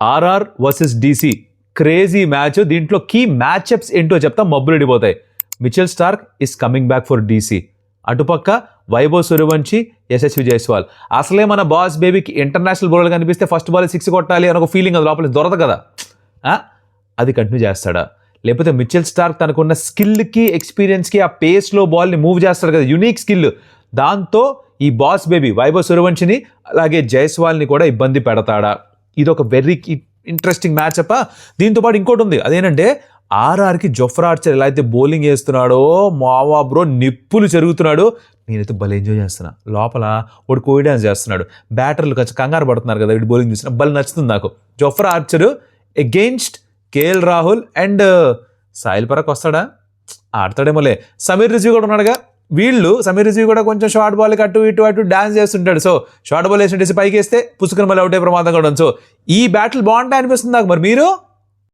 RR versus DC crazy match. దీంట్లో key matchups ఏంటో చెప్తా, మబ్బులు ఎడిపోతాయి. Mitchell Starc is coming back for DC. అటుపక్క వైభవ్ సూర్యవంశి, యశస్వి జైస్వాల్. అసలే మన బాస్ బేబీకి ఇంటర్నేషనల్ బౌలర్ కనిపిస్తే ఫస్ట్ బాల్ 6 కొట్టాలి అని ఒక ఫీలింగ్ అది లోపల దొరకదు కదా, అది కంటిన్యూ చేస్తాడా? లేకపోతే మిచెల్ స్టార్క్ తనకున్న స్కిల్కి, ఎక్స్పీరియన్స్కి, ఆ పేస్లో బాల్ని మూవ్ చేస్తాడు కదా, యునిక్ స్కిల్. దాంతో ఈ బాస్ బేబీ వైభవ్ సూర్యవంశిని అలాగే జైస్వాల్ని కూడా ఇబ్బంది పెడతాడా? ఇది ఒక వెరీ ఇంట్రెస్టింగ్ మ్యాచ్అప్. దీంతో పాటు ఇంకోటి ఉంది, అదేంటంటే ఆర్ఆర్కి జొఫ్రా ఆర్చర్ ఎలా అయితే బౌలింగ్ వేస్తున్నాడో మావా బ్రో, నిప్పులు చెరుగుతున్నాడు. నేనైతే భలే ఎంజాయ్ చేస్తున్నా. లోపల వాడు కోయి డ్యాన్స్ చేస్తున్నాడు, బ్యాటర్లు కొంచెం కంగారు పడుతున్నారు కదా వీడు బౌలింగ్ చూసిన, భలే నచ్చుతుంది నాకు. Jofra Archer against KL Rahul and soil Parag వస్తాడా? ఆడతాడేమోలే. సమీర్ రిజ్వీ కూడా ఉన్నాడుగా. సమీర్ రిజ్వీ కూడా కొంచెం షార్ట్ బాల్కి అటు ఇటు డాన్స్ చేస్తుంటాడు. సో షార్ట్ బాల్ వేసి పైకి వేస్తే పుసుకుని మళ్ళీ అవుట్ అయ్యే ప్రమాదం కూడా ఉంది. సో ఈ బ్యాటిల్ బాగుంటాయి అనిపిస్తుంది నాకు. మరి మీరు